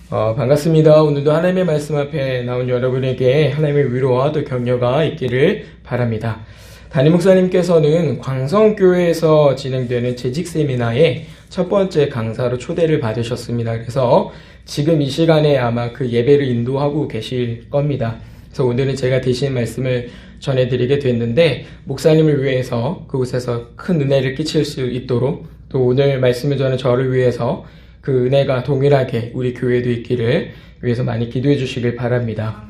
반갑습니다. 오늘도 하나님의 말씀 앞에 나온 여러분에게 하나님의 위로와 또 격려가 있기를 바랍니다. 담임 목사님께서는 광성교회에서 진행되는 재직 세미나의 첫 번째 강사로 초대를 받으셨습니다. 그래서 지금 이 시간에 아마 그 예배를 인도하고 계실 겁니다. 그래서 오늘은 제가 대신 말씀을 전해드리게 됐는데, 목사님을 위해서 그곳에서 큰 은혜를 끼칠 수 있도록, 또 오늘 말씀을 전한 저를 위해서 그 은혜가 동일하게 우리 교회도 있기를 위해서 많이 기도해 주시길 바랍니다.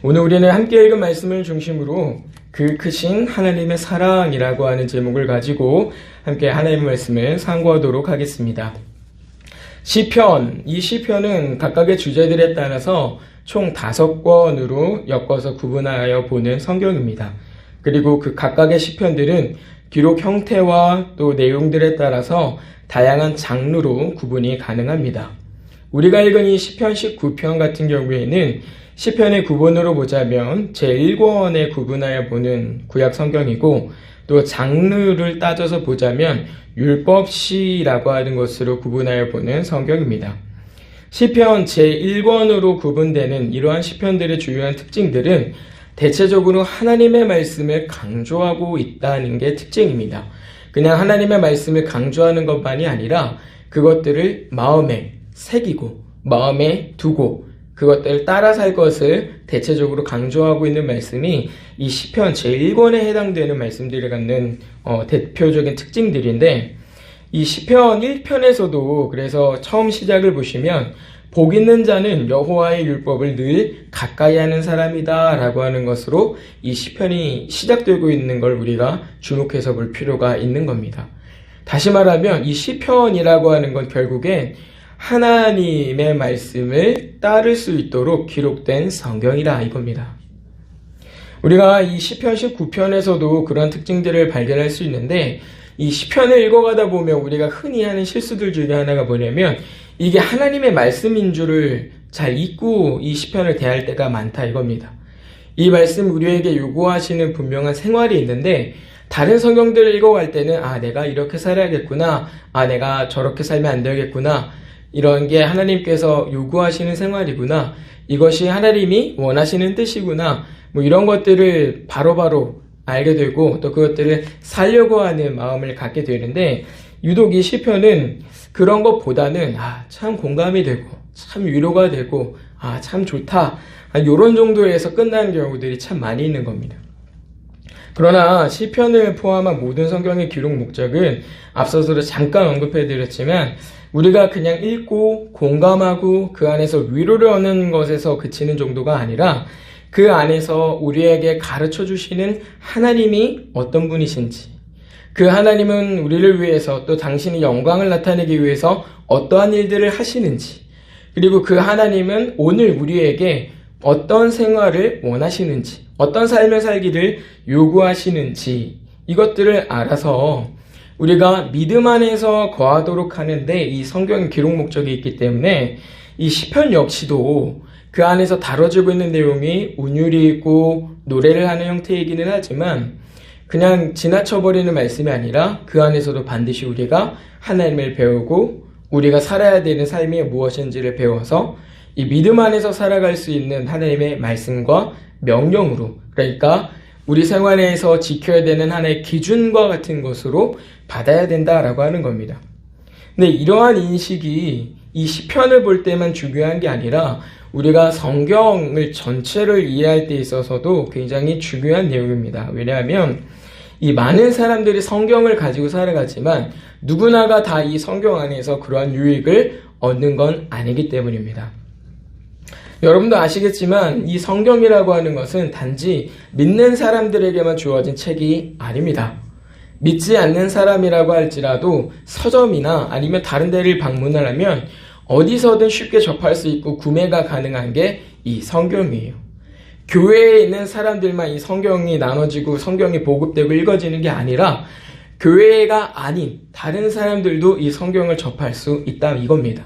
오늘 우리는 함께 읽은 말씀을 중심으로 그 크신 하나님의 사랑이라고 하는 제목을 가지고 함께 하나님의 말씀을 상고하도록 하겠습니다. 시편, 이 시편은 각각의 주제들에 따라서 총 5권으로 엮어서 구분하여 보는 성경입니다. 그리고 그 각각의 시편들은 기록 형태와 또 내용들에 따라서 다양한 장르로 구분이 가능합니다. 우리가 읽은 이 시편 19편 같은 경우에는 시편의 구본으로 보자면 제1권에 구분하여 보는 구약 성경이고, 또 장르를 따져서 보자면 율법시라고 하는 것으로 구분하여 보는 성경입니다. 시편 제1권으로 구분되는 이러한 시편들의 주요한 특징들은 대체적으로 하나님의 말씀을 강조하고 있다는 게 특징입니다. 그냥 하나님의 말씀을 강조하는 것만이 아니라 그것들을 마음에 새기고 마음에 두고 그것들을 따라 살 것을 대체적으로 강조하고 있는 말씀이 이 시편 제1권에 해당되는 말씀들을 갖는 대표적인 특징들인데, 이 시편 1편에서도 그래서 처음 시작을 보시면 복 있는 자는 여호와의 율법을 늘 가까이 하는 사람이다 라고 하는 것으로 이 시편이 시작되고 있는 걸 우리가 주목해서 볼 필요가 있는 겁니다. 다시 말하면 이 시편이라고 하는 건 결국엔 하나님의 말씀을 따를 수 있도록 기록된 성경이라 이겁니다. 우리가 이 시편 19편에서도 그런 특징들을 발견할 수 있는데, 이 시편을 읽어가다 보면 우리가 흔히 하는 실수들 중에 하나가 뭐냐면 이게 하나님의 말씀인 줄을 잘 잊고 이 시편을 대할 때가 많다 이겁니다. 이 말씀 우리에게 요구하시는 분명한 생활이 있는데, 다른 성경들을 읽어갈 때는 내가 이렇게 살아야겠구나, 내가 저렇게 살면 안 되겠구나, 이런 게 하나님께서 요구하시는 생활이구나, 이것이 하나님이 원하시는 뜻이구나, 이런 것들을 바로바로 알게 되고 또 그것들을 살려고 하는 마음을 갖게 되는데, 유독 이 시편은 그런 것보다는 참 공감이 되고 참 위로가 되고 참 좋다, 이런 정도에서 끝나는 경우들이 참 많이 있는 겁니다. 그러나 시편을 포함한 모든 성경의 기록 목적은 앞서서도 잠깐 언급해드렸지만 우리가 그냥 읽고 공감하고 그 안에서 위로를 얻는 것에서 그치는 정도가 아니라 그 안에서 우리에게 가르쳐 주시는 하나님이 어떤 분이신지, 그 하나님은 우리를 위해서 또 당신의 영광을 나타내기 위해서 어떠한 일들을 하시는지, 그리고 그 하나님은 오늘 우리에게 어떤 생활을 원하시는지, 어떤 삶을 살기를 요구하시는지, 이것들을 알아서 우리가 믿음 안에서 거하도록 하는데 이 성경의 기록 목적이 있기 때문에 이 시편 역시도 그 안에서 다뤄지고 있는 내용이 운율이 있고 노래를 하는 형태이기는 하지만 그냥 지나쳐버리는 말씀이 아니라 그 안에서도 반드시 우리가 하나님을 배우고 우리가 살아야 되는 삶이 무엇인지를 배워서 이 믿음 안에서 살아갈 수 있는 하나님의 말씀과 명령으로, 그러니까 우리 생활에서 지켜야 되는 하나의 기준과 같은 것으로 받아야 된다라고 하는 겁니다. 근데 이러한 인식이 이 시편을 볼 때만 중요한 게 아니라 우리가 성경을 전체를 이해할 때 있어서도 굉장히 중요한 내용입니다. 왜냐하면 이 많은 사람들이 성경을 가지고 살아가지만 누구나가 다 이 성경 안에서 그러한 유익을 얻는 건 아니기 때문입니다. 여러분도 아시겠지만 이 성경이라고 하는 것은 단지 믿는 사람들에게만 주어진 책이 아닙니다. 믿지 않는 사람이라고 할지라도 서점이나 아니면 다른 데를 방문을 하면 어디서든 쉽게 접할 수 있고 구매가 가능한 게 이 성경이에요. 교회에 있는 사람들만 이 성경이 나눠지고 성경이 보급되고 읽어지는 게 아니라 교회가 아닌 다른 사람들도 이 성경을 접할 수 있다 이겁니다.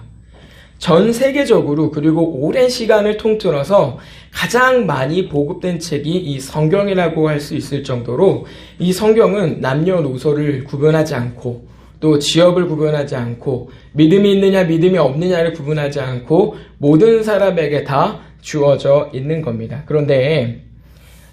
전 세계적으로 그리고 오랜 시간을 통틀어서 가장 많이 보급된 책이 이 성경이라고 할 수 있을 정도로 이 성경은 남녀노소를 구분하지 않고 또 지역을 구분하지 않고 믿음이 있느냐 믿음이 없느냐를 구분하지 않고 모든 사람에게 다 주어져 있는 겁니다. 그런데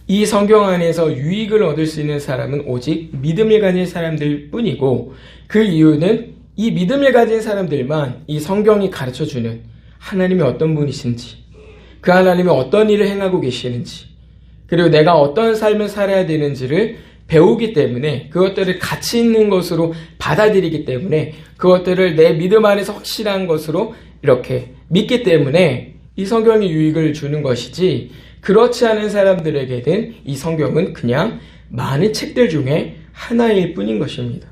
이 성경 안에서 유익을 얻을 수 있는 사람은 오직 믿음을 가진 사람들 뿐이고, 그 이유는 이 믿음을 가진 사람들만 이 성경이 가르쳐주는 하나님이 어떤 분이신지, 그 하나님이 어떤 일을 행하고 계시는지, 그리고 내가 어떤 삶을 살아야 되는지를 배우기 때문에, 그것들을 가치 있는 것으로 받아들이기 때문에, 그것들을 내 믿음 안에서 확실한 것으로 이렇게 믿기 때문에 이 성경이 유익을 주는 것이지, 그렇지 않은 사람들에게는 이 성경은 그냥 많은 책들 중에 하나일 뿐인 것입니다.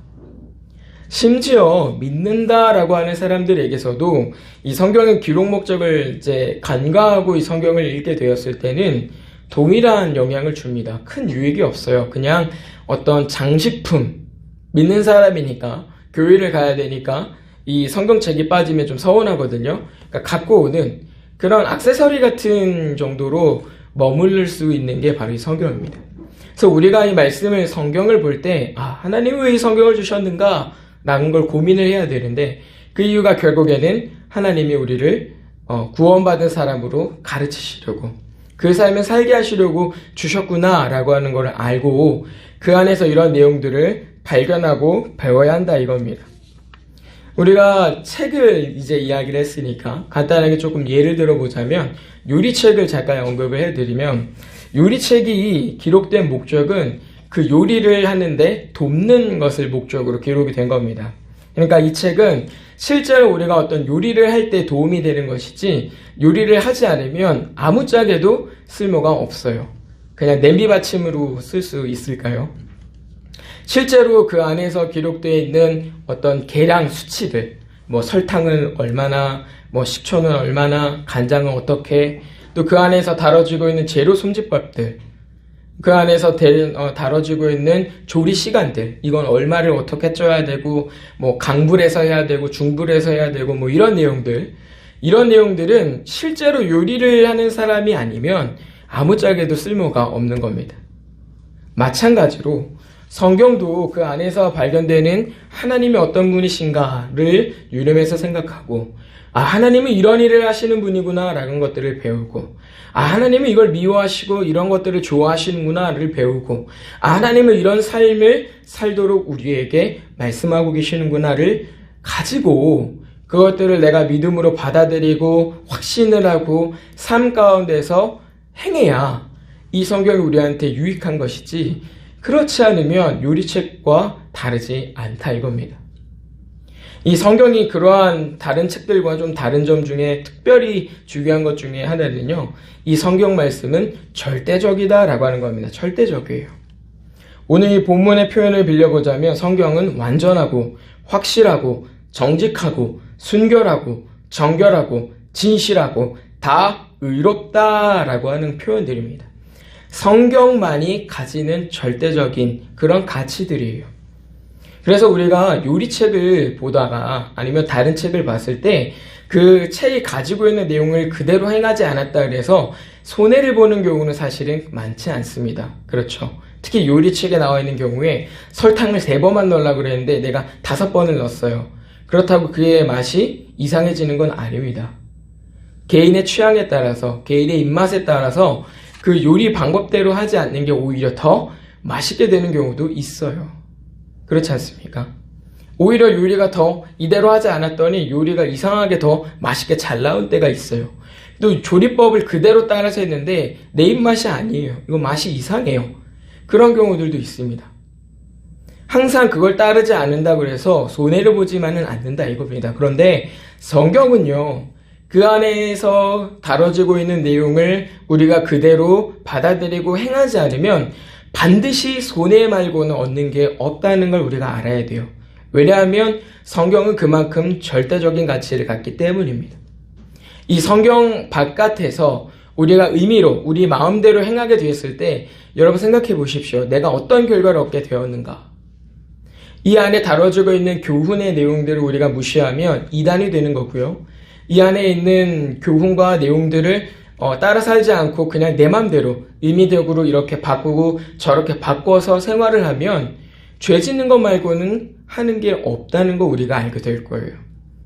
심지어 믿는다라고 하는 사람들에게서도 이 성경의 기록 목적을 이제 간과하고 이 성경을 읽게 되었을 때는 동일한 영향을 줍니다. 큰 유익이 없어요. 그냥 어떤 장식품, 믿는 사람이니까 교회를 가야 되니까 이 성경책이 빠지면 좀 서운하거든요. 그러니까 갖고 오는 그런 액세서리 같은 정도로 머무를 수 있는 게 바로 이 성경입니다. 그래서 우리가 이 말씀을, 성경을 볼 때 하나님이 왜 이 성경을 주셨는가 라는 걸 고민을 해야 되는데, 그 이유가 결국에는 하나님이 우리를 구원받은 사람으로 가르치시려고, 그 삶을 살게 하시려고 주셨구나 라고 하는 걸 알고 그 안에서 이런 내용들을 발견하고 배워야 한다 이겁니다. 우리가 책을 이제 이야기를 했으니까 간단하게 조금 예를 들어보자면, 요리책을 잠깐 언급을 해드리면, 요리책이 기록된 목적은 그 요리를 하는데 돕는 것을 목적으로 기록이 된 겁니다. 그러니까 이 책은 실제로 우리가 어떤 요리를 할 때 도움이 되는 것이지, 요리를 하지 않으면 아무짝에도 쓸모가 없어요. 그냥 냄비 받침으로 쓸 수 있을까요? 실제로 그 안에서 기록되어 있는 어떤 계량 수치들, 뭐 설탕은 얼마나, 뭐 식초는 얼마나, 간장은 어떻게, 또 그 안에서 다뤄지고 있는 재료 손질법들, 그 안에서 다뤄지고 있는 조리 시간들, 이건 얼마를 어떻게 쪄야 되고, 뭐 강불에서 해야 되고 중불에서 해야 되고, 뭐 이런 내용들은 실제로 요리를 하는 사람이 아니면 아무짝에도 쓸모가 없는 겁니다. 마찬가지로 성경도 그 안에서 발견되는 하나님이 어떤 분이신가를 유념해서 생각하고, 하나님은 이런 일을 하시는 분이구나 라는 것들을 배우고, 하나님은 이걸 미워하시고 이런 것들을 좋아하시는구나를 배우고, 하나님은 이런 삶을 살도록 우리에게 말씀하고 계시는구나를 가지고, 그것들을 내가 믿음으로 받아들이고 확신을 하고 삶 가운데서 행해야 이 성경이 우리한테 유익한 것이지, 그렇지 않으면 요리책과 다르지 않다 이겁니다. 이 성경이 그러한 다른 책들과 좀 다른 점 중에 특별히 중요한 것 중에 하나는요, 이 성경 말씀은 절대적이다라고 하는 겁니다. 절대적이에요. 오늘 이 본문의 표현을 빌려보자면, 성경은 완전하고 확실하고 정직하고 순결하고 정결하고 진실하고 다 의롭다라고 하는 표현들입니다. 성경만이 가지는 절대적인 그런 가치들이에요. 그래서 우리가 요리책을 보다가 아니면 다른 책을 봤을 때 그 책이 가지고 있는 내용을 그대로 행하지 않았다 그래서 손해를 보는 경우는 사실은 많지 않습니다. 그렇죠. 특히 요리책에 나와 있는 경우에 설탕을 3번만 넣으려고 그랬는데 내가 5번을 넣었어요. 그렇다고 그의 맛이 이상해지는 건 아닙니다. 개인의 취향에 따라서, 개인의 입맛에 따라서 그 요리 방법대로 하지 않는 게 오히려 더 맛있게 되는 경우도 있어요. 그렇지 않습니까? 오히려 요리가 더 이대로 하지 않았더니 요리가 이상하게 더 맛있게 잘 나온 때가 있어요. 또 조리법을 그대로 따라서 했는데 내 입맛이 아니에요. 이거 맛이 이상해요. 그런 경우들도 있습니다. 항상 그걸 따르지 않는다고 해서 손해를 보지만은 않는다 이겁니다. 그런데 성경은요, 그 안에서 다뤄지고 있는 내용을 우리가 그대로 받아들이고 행하지 않으면 반드시 손해 말고는 얻는 게 없다는 걸 우리가 알아야 돼요. 왜냐하면 성경은 그만큼 절대적인 가치를 갖기 때문입니다. 이 성경 바깥에서 우리가 의미로 우리 마음대로 행하게 되었을 때 여러분 생각해 보십시오. 내가 어떤 결과를 얻게 되었는가? 이 안에 다뤄지고 있는 교훈의 내용들을 우리가 무시하면 이단이 되는 거고요. 이 안에 있는 교훈과 내용들을 따라 살지 않고 그냥 내 맘대로 의미적으로 이렇게 바꾸고 저렇게 바꿔서 생활을 하면 죄 짓는 것 말고는 하는 게 없다는 거 우리가 알게 될 거예요.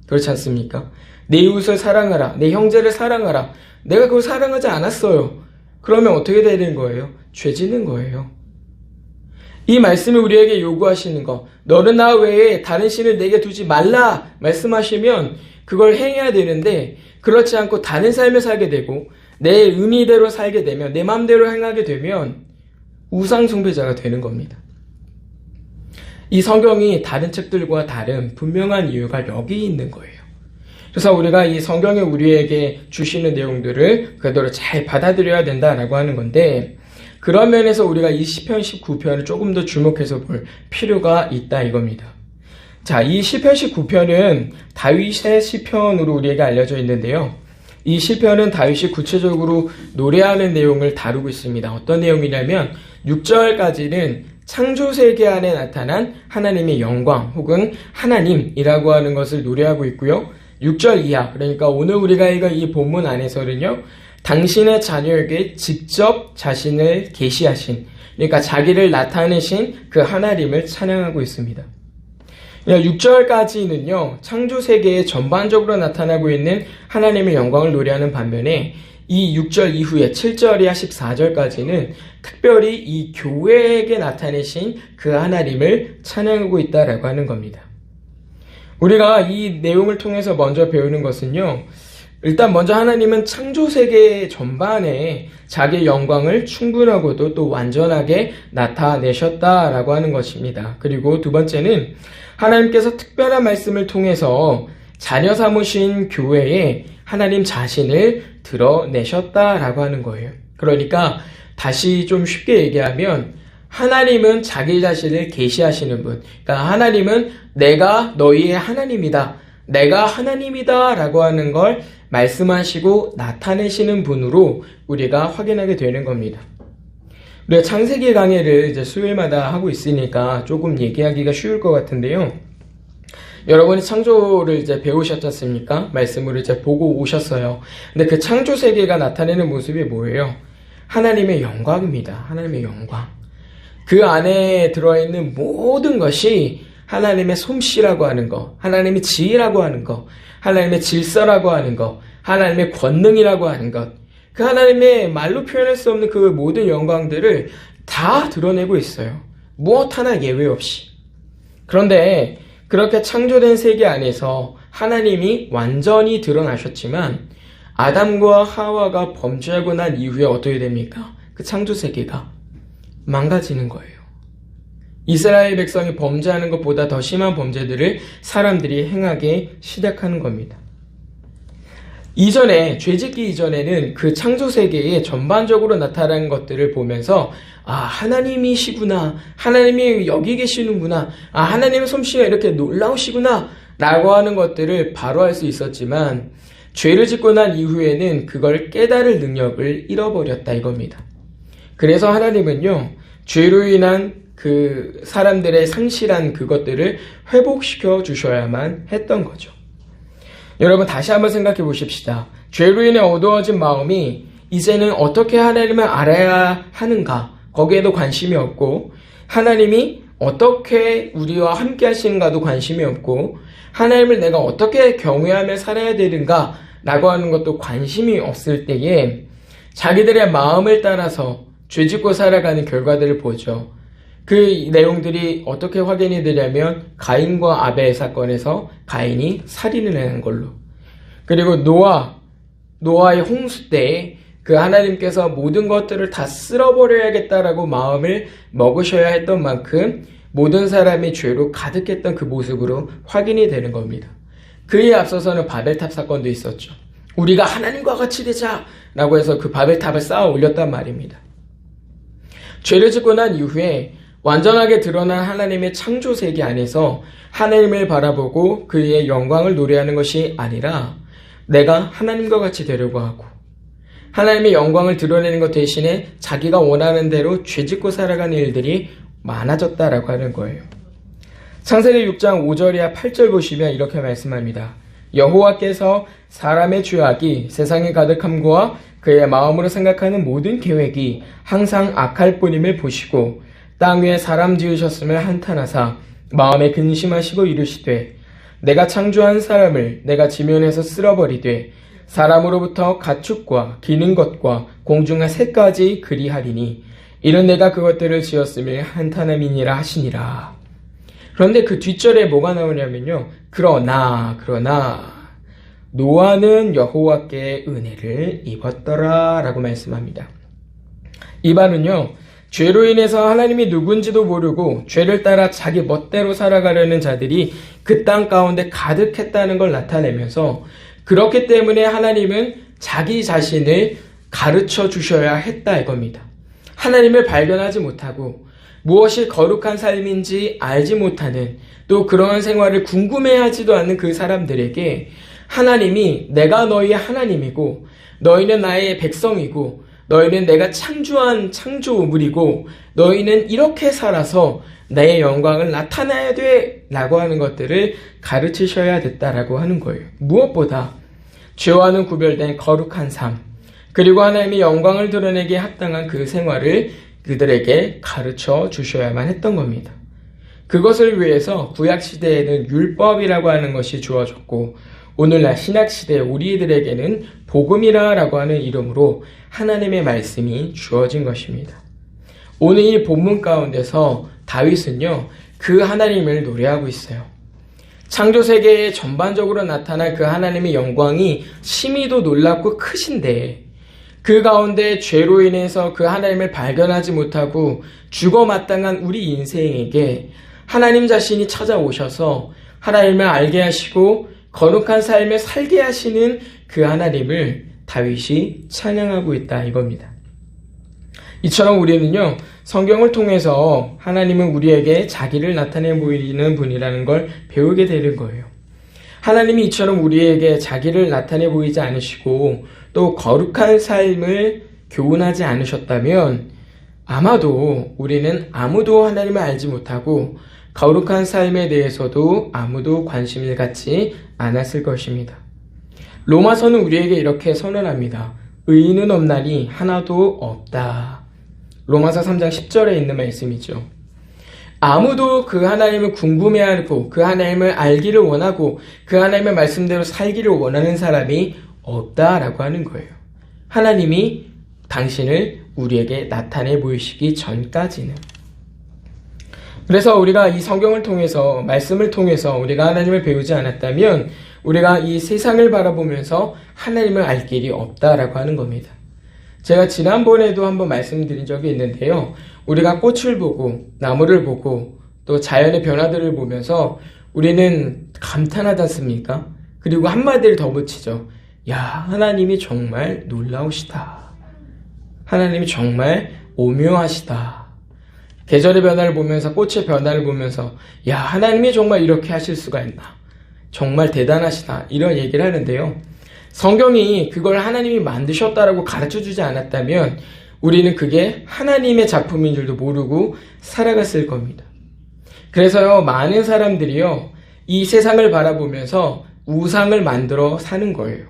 그렇지 않습니까? 내 이웃을 사랑하라. 내 형제를 사랑하라. 내가 그걸 사랑하지 않았어요. 그러면 어떻게 되는 거예요? 죄 짓는 거예요. 이 말씀이 우리에게 요구하시는 거, 너는 나 외에 다른 신을 내게 두지 말라 말씀하시면 그걸 행해야 되는데, 그렇지 않고 다른 삶을 살게 되고 내 의미대로 살게 되면, 내 마음대로 행하게 되면 우상 숭배자가 되는 겁니다. 이 성경이 다른 책들과 다른 분명한 이유가 여기 있는 거예요. 그래서 우리가 이 성경이 우리에게 주시는 내용들을 그대로 잘 받아들여야 된다라고 하는 건데, 그런 면에서 우리가 이 시편 19편을 조금 더 주목해서 볼 필요가 있다 이겁니다. 자, 이 시편 19편은 다윗의 시편으로 우리에게 알려져 있는데요. 이 시편은 다윗이 구체적으로 노래하는 내용을 다루고 있습니다. 어떤 내용이냐면 6절까지는 창조세계 안에 나타난 하나님의 영광 혹은 하나님이라고 하는 것을 노래하고 있고요. 6절 이하, 그러니까 오늘 우리가 읽은 이 본문 안에서는요, 당신의 자녀에게 직접 자신을 계시하신, 그러니까 자기를 나타내신 그 하나님을 찬양하고 있습니다. 6절까지는요, 창조세계에 전반적으로 나타나고 있는 하나님의 영광을 노래하는 반면에 이 6절 이후에 7절 이하 14절까지는 특별히 이 교회에게 나타내신 그 하나님을 찬양하고 있다라고 하는 겁니다. 우리가 이 내용을 통해서 먼저 배우는 것은요, 일단 먼저 하나님은 창조세계 전반에 자기의 영광을 충분하고도 또 완전하게 나타내셨다라고 하는 것입니다. 그리고 두 번째는 하나님께서 특별한 말씀을 통해서 자녀 삼으신 교회에 하나님 자신을 드러내셨다라고 하는 거예요. 그러니까 다시 좀 쉽게 얘기하면 하나님은 자기 자신을 계시하시는 분, 그러니까 하나님은 내가 너희의 하나님이다, 내가 하나님이다 라고 하는 걸 말씀하시고 나타내시는 분으로 우리가 확인하게 되는 겁니다. 우리가 창세기 강의를 이제 수요일마다 하고 있으니까 조금 얘기하기가 쉬울 것 같은데요. 여러분이 창조를 이제 배우셨지 않습니까? 말씀으로 이제 보고 오셨어요. 근데 그 창조 세계가 나타내는 모습이 뭐예요? 하나님의 영광입니다. 하나님의 영광. 그 안에 들어있는 모든 것이 하나님의 솜씨라고 하는 거, 하나님의 지혜라고 하는 거, 하나님의 질서라고 하는 거, 하나님의 권능이라고 하는 것, 그 하나님의 말로 표현할 수 없는 그 모든 영광들을 다 드러내고 있어요. 무엇 하나 예외 없이. 그런데 그렇게 창조된 세계 안에서 하나님이 완전히 드러나셨지만 아담과 하와가 범죄하고 난 이후에 어떻게 됩니까? 그 창조 세계가 망가지는 거예요. 이스라엘 백성이 범죄하는 것보다 더 심한 범죄들을 사람들이 행하게 시작하는 겁니다. 이전에, 죄짓기 이전에는 그 창조세계에 전반적으로 나타난 것들을 보면서 하나님이시구나, 하나님이 여기 계시는구나, 하나님의 솜씨가 이렇게 놀라우시구나 라고 하는 것들을 바로 알 수 있었지만 죄를 짓고 난 이후에는 그걸 깨달을 능력을 잃어버렸다 이겁니다. 그래서 하나님은요, 죄로 인한 그 사람들의 상실한 그것들을 회복시켜 주셔야만 했던 거죠. 여러분 다시 한번 생각해 보십시다. 죄로 인해 어두워진 마음이 이제는 어떻게 하나님을 알아야 하는가, 거기에도 관심이 없고, 하나님이 어떻게 우리와 함께 하시는가도 관심이 없고, 하나님을 내가 어떻게 경외하며 살아야 되는가 라고 하는 것도 관심이 없을 때에 자기들의 마음을 따라서 죄짓고 살아가는 결과들을 보죠. 그 내용들이 어떻게 확인이 되냐면 가인과 아벨 사건에서 가인이 살인을 하는 걸로, 그리고 노아의 홍수 때 그 하나님께서 모든 것들을 다 쓸어버려야겠다라고 마음을 먹으셔야 했던 만큼 모든 사람이 죄로 가득했던 그 모습으로 확인이 되는 겁니다. 그에 앞서서는 바벨탑 사건도 있었죠. 우리가 하나님과 같이 되자라고 해서 그 바벨탑을 쌓아 올렸단 말입니다. 죄를 짓고 난 이후에 완전하게 드러난 하나님의 창조 세계 안에서 하나님을 바라보고 그의 영광을 노래하는 것이 아니라 내가 하나님과 같이 되려고 하고 하나님의 영광을 드러내는 것 대신에 자기가 원하는 대로 죄짓고 살아가는 일들이 많아졌다라고 하는 거예요. 창세기 6장 5절이야 8절 보시면 이렇게 말씀합니다. 여호와께서 사람의 죄악이 세상에 가득함과 그의 마음으로 생각하는 모든 계획이 항상 악할 뿐임을 보시고 땅 위에 사람 지으셨음을 한탄하사 마음에 근심하시고 이르시되 내가 창조한 사람을 내가 지면에서 쓸어버리되 사람으로부터 가축과 기는 것과 공중의 새까지 그리하리니 이는 내가 그것들을 지었음을 한탄함이니라 하시니라. 그런데 그 뒷절에 뭐가 나오냐면요. 그러나 노아는 여호와께 은혜를 입었더라 라고 말씀합니다. 이 말은요. 죄로 인해서 하나님이 누군지도 모르고 죄를 따라 자기 멋대로 살아가려는 자들이 그 땅 가운데 가득했다는 걸 나타내면서 그렇기 때문에 하나님은 자기 자신을 가르쳐 주셔야 했다 이겁니다. 하나님을 발견하지 못하고 무엇이 거룩한 삶인지 알지 못하는 또 그러한 생활을 궁금해하지도 않는 그 사람들에게 하나님이 내가 너희의 하나님이고 너희는 나의 백성이고 너희는 내가 창조한 창조물이고 너희는 이렇게 살아서 내 영광을 나타내야 돼 라고 하는 것들을 가르치셔야 됐다라고 하는 거예요. 무엇보다 죄와는 구별된 거룩한 삶 그리고 하나님의 영광을 드러내기에 합당한 그 생활을 그들에게 가르쳐 주셔야만 했던 겁니다. 그것을 위해서 구약시대에는 율법이라고 하는 것이 주어졌고 오늘날 신약시대 우리들에게는 복음이라고 하는 이름으로 하나님의 말씀이 주어진 것입니다. 오늘 이 본문 가운데서 다윗은요, 그 하나님을 노래하고 있어요. 창조세계에 전반적으로 나타난 그 하나님의 영광이 심히도 놀랍고 크신데 그 가운데 죄로 인해서 그 하나님을 발견하지 못하고 죽어 마땅한 우리 인생에게 하나님 자신이 찾아오셔서 하나님을 알게 하시고 거룩한 삶을 살게 하시는 그 하나님을 다윗이 찬양하고 있다 이겁니다. 이처럼 우리는요, 성경을 통해서 하나님은 우리에게 자기를 나타내 보이는 분이라는 걸 배우게 되는 거예요. 하나님이 이처럼 우리에게 자기를 나타내 보이지 않으시고 또 거룩한 삶을 교훈하지 않으셨다면 아마도 우리는 아무도 하나님을 알지 못하고 거룩한 삶에 대해서도 아무도 관심을 갖지 않았을 것입니다. 로마서는 우리에게 이렇게 선언합니다. 의인은 없나니 하나도 없다. 로마서 3장 10절에 있는 말씀이죠. 아무도 그 하나님을 궁금해하고 그 하나님을 알기를 원하고 그 하나님의 말씀대로 살기를 원하는 사람이 없다라고 하는 거예요. 하나님이 당신을 우리에게 나타내 보이시기 전까지는. 그래서 우리가 이 성경을 통해서 말씀을 통해서 우리가 하나님을 배우지 않았다면 우리가 이 세상을 바라보면서 하나님을 알 길이 없다라고 하는 겁니다. 제가 지난번에도 한번 말씀드린 적이 있는데요. 우리가 꽃을 보고 나무를 보고 또 자연의 변화들을 보면서 우리는 감탄하지 않습니까? 그리고 한마디를 더 붙이죠. 야, 하나님이 정말 놀라우시다. 하나님이 정말 오묘하시다. 계절의 변화를 보면서 꽃의 변화를 보면서 야, 하나님이 정말 이렇게 하실 수가 있나. 정말 대단하시다. 이런 얘기를 하는데요. 성경이 그걸 하나님이 만드셨다라고 가르쳐주지 않았다면 우리는 그게 하나님의 작품인 줄도 모르고 살아갔을 겁니다. 그래서요, 많은 사람들이요, 이 세상을 바라보면서 우상을 만들어 사는 거예요.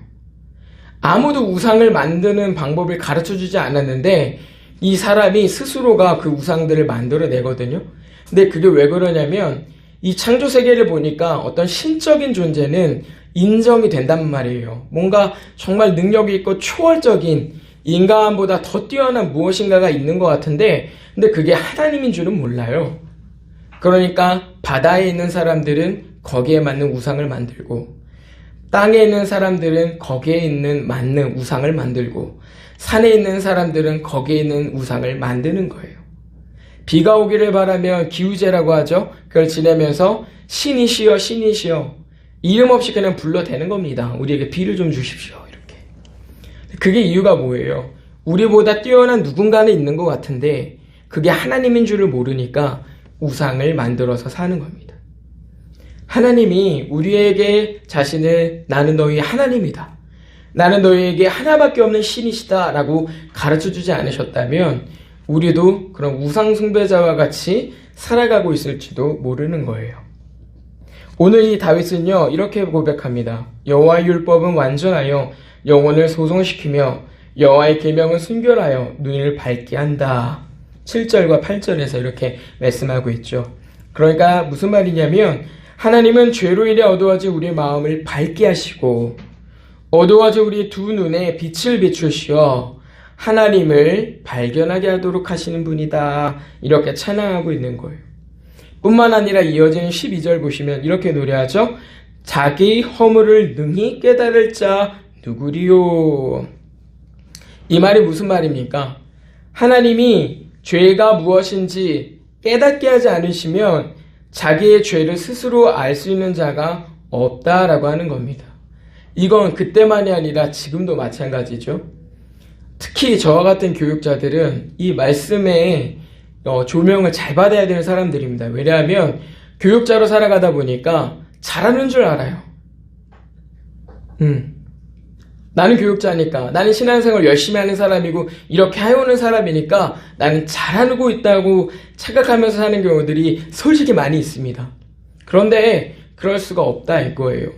아무도 우상을 만드는 방법을 가르쳐주지 않았는데 이 사람이 스스로가 그 우상들을 만들어내거든요. 근데 그게 왜 그러냐면 이 창조세계를 보니까 어떤 신적인 존재는 인정이 된단 말이에요. 뭔가 정말 능력이 있고 초월적인 인간보다 더 뛰어난 무엇인가가 있는 것 같은데 근데 그게 하나님인 줄은 몰라요. 그러니까 바다에 있는 사람들은 거기에 맞는 우상을 만들고 땅에 있는 사람들은 거기에 있는 맞는 우상을 만들고 산에 있는 사람들은 거기에 있는 우상을 만드는 거예요. 비가 오기를 바라면 기우제라고 하죠. 그걸 지내면서 신이시여 신이시여 이름 없이 그냥 불러대는 겁니다. 우리에게 비를 좀 주십시오. 이렇게. 그게 이유가 뭐예요? 우리보다 뛰어난 누군가는 있는 것 같은데 그게 하나님인 줄을 모르니까 우상을 만들어서 사는 겁니다. 하나님이 우리에게 자신을 나는 너희 하나님이다. 나는 너희에게 하나밖에 없는 신이시다 라고 가르쳐주지 않으셨다면 우리도 그런 우상 숭배자와 같이 살아가고 있을지도 모르는 거예요. 오늘 이 다윗은요 이렇게 고백합니다. 여호와의 율법은 완전하여 영혼을 소성시키며 여호와의 계명은 순결하여 눈을 밝게 한다. 7절과 8절에서 이렇게 말씀하고 있죠. 그러니까 무슨 말이냐면 하나님은 죄로 인해 어두워진 우리의 마음을 밝게 하시고 어두워진 우리 두 눈에 빛을 비추시어 하나님을 발견하게 하도록 하시는 분이다. 이렇게 찬양하고 있는 거예요. 뿐만 아니라 이어지는 12절 보시면 이렇게 노래하죠. 자기 허물을 능히 깨달을 자 누구리요. 이 말이 무슨 말입니까? 하나님이 죄가 무엇인지 깨닫게 하지 않으시면 자기의 죄를 스스로 알 수 있는 자가 없다라고 하는 겁니다. 이건 그때만이 아니라 지금도 마찬가지죠. 특히 저와 같은 교육자들은 이 말씀에 조명을 잘 받아야 되는 사람들입니다. 왜냐하면 교육자로 살아가다 보니까 잘하는 줄 알아요. 나는 교육자니까, 나는 신앙생활 열심히 하는 사람이고 이렇게 해오는 사람이니까 나는 잘하고 있다고 착각하면서 사는 경우들이 솔직히 많이 있습니다. 그런데 그럴 수가 없다 이거예요.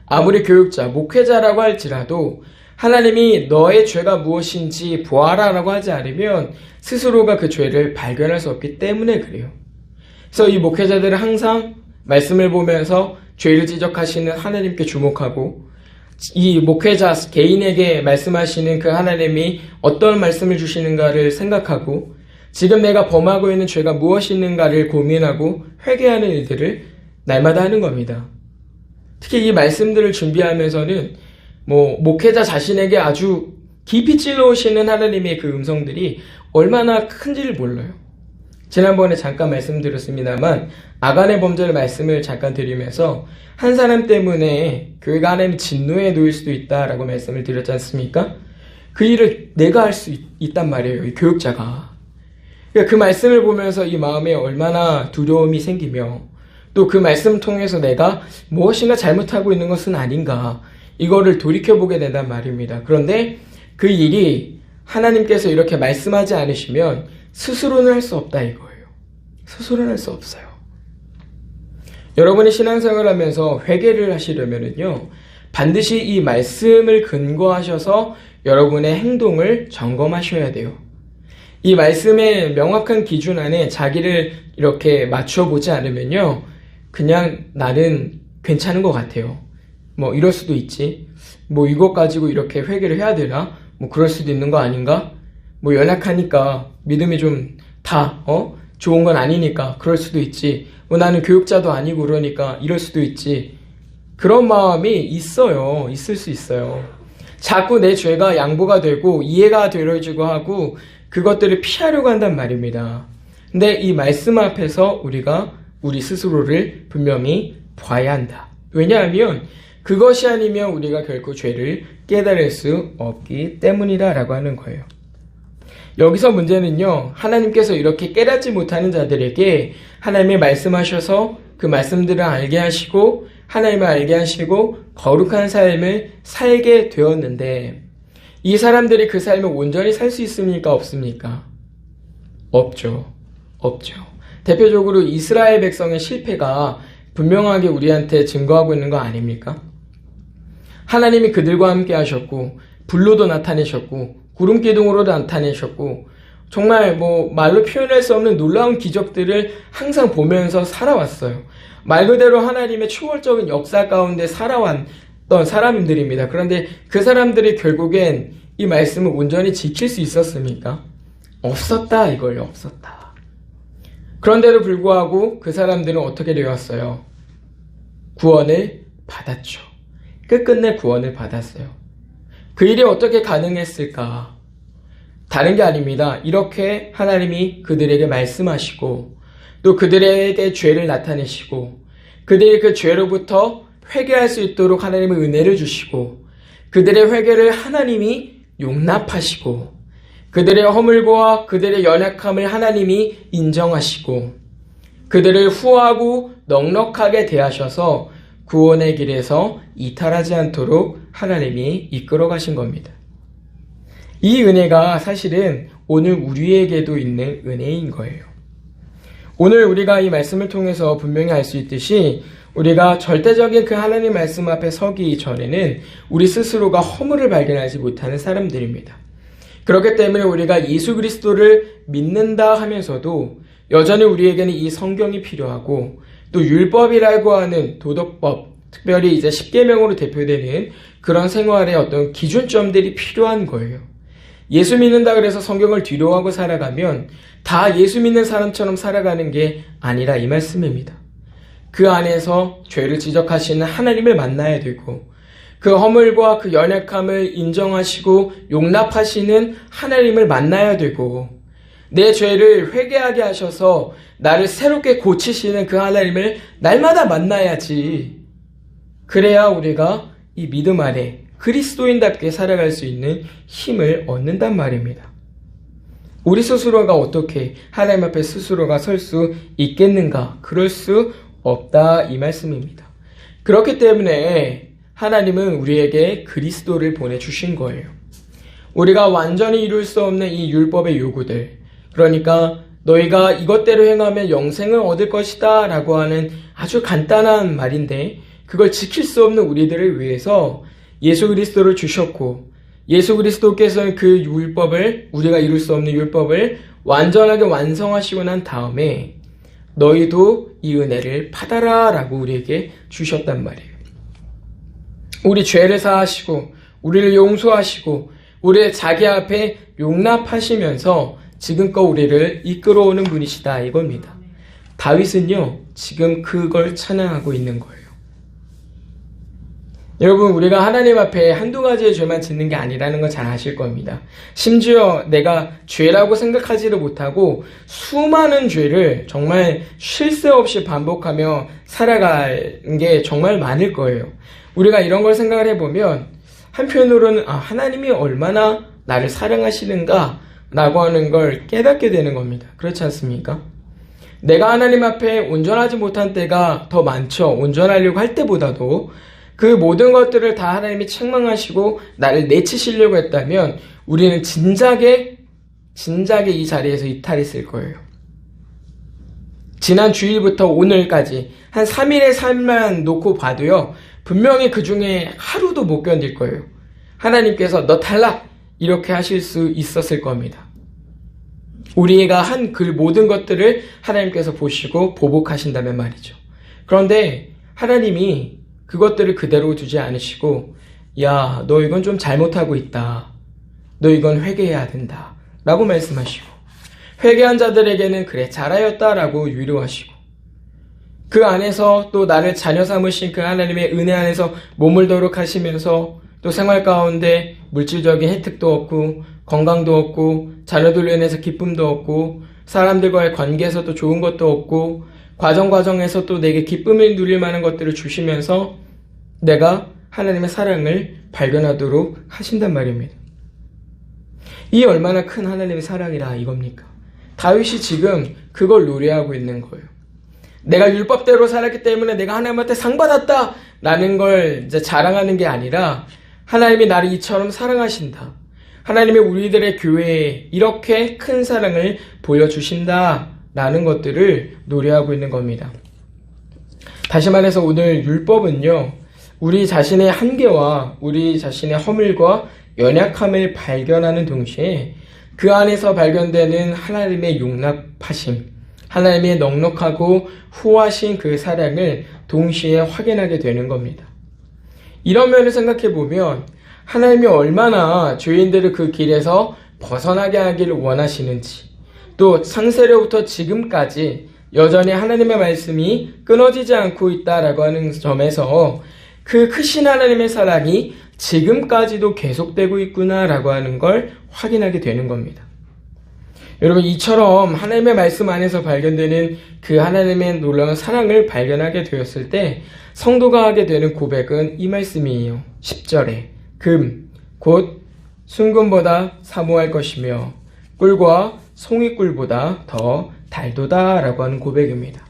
아무리 교육자, 목회자라고 할지라도 하나님이 너의 죄가 무엇인지 보아라 라고 하지 않으면 스스로가 그 죄를 발견할 수 없기 때문에 그래요. 그래서 이 목회자들은 항상 말씀을 보면서 죄를 지적하시는 하나님께 주목하고 이 목회자 개인에게 말씀하시는 그 하나님이 어떤 말씀을 주시는가를 생각하고 지금 내가 범하고 있는 죄가 무엇이 있는가를 고민하고 회개하는 일들을 날마다 하는 겁니다. 특히 이 말씀들을 준비하면서는 목회자 자신에게 아주 깊이 찔러오시는 하나님의 그 음성들이 얼마나 큰지를 몰라요. 지난번에 잠깐 말씀드렸습니다만 아간의 범죄를 말씀을 잠깐 드리면서 한 사람 때문에 교회가 하나님 진노에 놓일 수도 있다라고 말씀을 드렸지 않습니까? 그 일을 내가 할 수 있단 말이에요. 이 교육자가. 그러니까 그 말씀을 보면서 이 마음에 얼마나 두려움이 생기며 또 그 말씀을 통해서 내가 무엇인가 잘못하고 있는 것은 아닌가 이거를 돌이켜보게 된단 말입니다. 그런데 그 일이 하나님께서 이렇게 말씀하지 않으시면 스스로는 할 수 없다 이거예요. 스스로는 할 수 없어요. 여러분이 신앙생활을 하면서 회개를 하시려면요 반드시 이 말씀을 근거하셔서 여러분의 행동을 점검하셔야 돼요. 이 말씀의 명확한 기준 안에 자기를 이렇게 맞춰보지 않으면요 그냥 나는 괜찮은 것 같아요. 이럴 수도 있지. 이것 가지고 이렇게 회개를 해야 되나? 그럴 수도 있는 거 아닌가? 연약하니까 믿음이 좀 좋은 건 아니니까 그럴 수도 있지. 나는 교육자도 아니고 그러니까 이럴 수도 있지. 그런 마음이 있어요. 있을 수 있어요. 자꾸 내 죄가 양보가 되고 이해가 되려지고 하고 그것들을 피하려고 한단 말입니다. 근데 이 말씀 앞에서 우리가 우리 스스로를 분명히 봐야 한다. 왜냐하면 그것이 아니면 우리가 결코 죄를 깨달을 수 없기 때문이다 라고 하는 거예요. 여기서 문제는요, 하나님께서 이렇게 깨닫지 못하는 자들에게 하나님이 말씀하셔서 그 말씀들을 알게 하시고 하나님을 알게 하시고 거룩한 삶을 살게 되었는데 이 사람들이 그 삶을 온전히 살 수 있습니까? 없습니까? 없죠. 대표적으로 이스라엘 백성의 실패가 분명하게 우리한테 증거하고 있는 거 아닙니까? 하나님이 그들과 함께 하셨고 불로도 나타내셨고 구름 기둥으로도 나타내셨고 정말 말로 표현할 수 없는 놀라운 기적들을 항상 보면서 살아왔어요. 말 그대로 하나님의 초월적인 역사 가운데 살아왔던 사람들입니다. 그런데 그 사람들이 결국엔 이 말씀을 온전히 지킬 수 있었습니까? 없었다 이걸요. 없었다. 그런데도 불구하고 그 사람들은 어떻게 되었어요? 구원을 받았죠. 끝끝내 구원을 받았어요. 그 일이 어떻게 가능했을까? 다른 게 아닙니다. 이렇게 하나님이 그들에게 말씀하시고 또 그들에게 죄를 나타내시고 그들이 그 죄로부터 회개할 수 있도록 하나님의 은혜를 주시고 그들의 회개를 하나님이 용납하시고 그들의 허물과 그들의 연약함을 하나님이 인정하시고 그들을 후하고 넉넉하게 대하셔서 구원의 길에서 이탈하지 않도록 하나님이 이끌어 가신 겁니다. 이 은혜가 사실은 오늘 우리에게도 있는 은혜인 거예요. 오늘 우리가 이 말씀을 통해서 분명히 알 수 있듯이 우리가 절대적인 그 하나님 말씀 앞에 서기 전에는 우리 스스로가 허물을 발견하지 못하는 사람들입니다. 그렇기 때문에 우리가 예수 그리스도를 믿는다 하면서도 여전히 우리에게는 이 성경이 필요하고 또 율법이라고 하는 도덕법, 특별히 이제 십계명으로 대표되는 그런 생활의 어떤 기준점들이 필요한 거예요. 예수 믿는다 그래서 성경을 뒤로하고 살아가면 다 예수 믿는 사람처럼 살아가는 게 아니라 이 말씀입니다. 그 안에서 죄를 지적하시는 하나님을 만나야 되고 그 허물과 그 연약함을 인정하시고 용납하시는 하나님을 만나야 되고 내 죄를 회개하게 하셔서 나를 새롭게 고치시는 그 하나님을 날마다 만나야지. 그래야 우리가 이 믿음 안에 그리스도인답게 살아갈 수 있는 힘을 얻는단 말입니다. 우리 스스로가 어떻게 하나님 앞에 스스로가 설 수 있겠는가? 그럴 수 없다 이 말씀입니다. 그렇기 때문에 하나님은 우리에게 그리스도를 보내주신 거예요. 우리가 완전히 이룰 수 없는 이 율법의 요구들, 그러니까 너희가 이것대로 행하면 영생을 얻을 것이다 라고 하는 아주 간단한 말인데 그걸 지킬 수 없는 우리들을 위해서 예수 그리스도를 주셨고 예수 그리스도께서는 그 율법을 우리가 이룰 수 없는 율법을 완전하게 완성하시고 난 다음에 너희도 이 은혜를 받아라 라고 우리에게 주셨단 말이에요. 우리 죄를 사하시고 우리를 용서하시고 우리를 자기 앞에 용납하시면서 지금껏 우리를 이끌어오는 분이시다 이겁니다. 다윗은요 지금 그걸 찬양하고 있는 거예요. 여러분 우리가 하나님 앞에 한두 가지의 죄만 짓는 게 아니라는 건 잘 아실 겁니다. 심지어 내가 죄라고 생각하지도 못하고 수많은 죄를 정말 쉴 새 없이 반복하며 살아갈 게 정말 많을 거예요. 우리가 이런 걸 생각을 해보면 한편으로는 하나님이 얼마나 나를 사랑하시는가 라고 하는 걸 깨닫게 되는 겁니다. 그렇지 않습니까? 내가 하나님 앞에 온전하지 못한 때가 더 많죠. 온전하려고 할 때보다도 그 모든 것들을 다 하나님이 책망하시고 나를 내치시려고 했다면 우리는 진작에 이 자리에서 이탈했을 거예요. 지난 주일부터 오늘까지 한 3일의 삶만 놓고 봐도요. 분명히 그 중에 하루도 못 견딜 거예요. 하나님께서 너 탈락! 이렇게 하실 수 있었을 겁니다. 우리가 한 그 모든 것들을 하나님께서 보시고 보복하신다는 말이죠. 그런데 하나님이 그것들을 그대로 두지 않으시고 야, 너 이건 좀 잘못하고 있다. 너 이건 회개해야 된다. 라고 말씀하시고 회개한 자들에게는 그래 잘하였다 라고 위로하시고 그 안에서 또 나를 자녀 삼으신 그 하나님의 은혜 안에서 머물도록 하시면서 또 생활 가운데 물질적인 혜택도 얻고 건강도 얻고 자녀들로 인해서 기쁨도 얻고 사람들과의 관계에서도 좋은 것도 얻고 과정에서 또 내게 기쁨을 누릴 만한 것들을 주시면서 내가 하나님의 사랑을 발견하도록 하신단 말입니다. 이 얼마나 큰 하나님의 사랑이라 이겁니까? 다윗이 지금 그걸 노래하고 있는 거예요. 내가 율법대로 살았기 때문에 내가 하나님한테 상 받았다 라는 걸 이제 자랑하는 게 아니라 하나님이 나를 이처럼 사랑하신다. 하나님이 우리들의 교회에 이렇게 큰 사랑을 보여주신다 라는 것들을 노래하고 있는 겁니다. 다시 말해서 오늘 율법은요, 우리 자신의 한계와 우리 자신의 허물과 연약함을 발견하는 동시에 그 안에서 발견되는 하나님의 용납하심, 하나님의 넉넉하고 후하신 그 사랑을 동시에 확인하게 되는 겁니다. 이런 면을 생각해 보면 하나님이 얼마나 죄인들을 그 길에서 벗어나게 하기를 원하시는지, 또 창세로부터 지금까지 여전히 하나님의 말씀이 끊어지지 않고 있다라고 하는 점에서 그 크신 하나님의 사랑이 지금까지도 계속되고 있구나라고 하는 걸 확인하게 되는 겁니다. 여러분, 이처럼 하나님의 말씀 안에서 발견되는 그 하나님의 놀라운 사랑을 발견하게 되었을 때 성도가 하게 되는 고백은 이 말씀이에요. 10절에 금, 곧 순금보다 사모할 것이며 꿀과 송이꿀보다 더 달도다 라고 하는 고백입니다.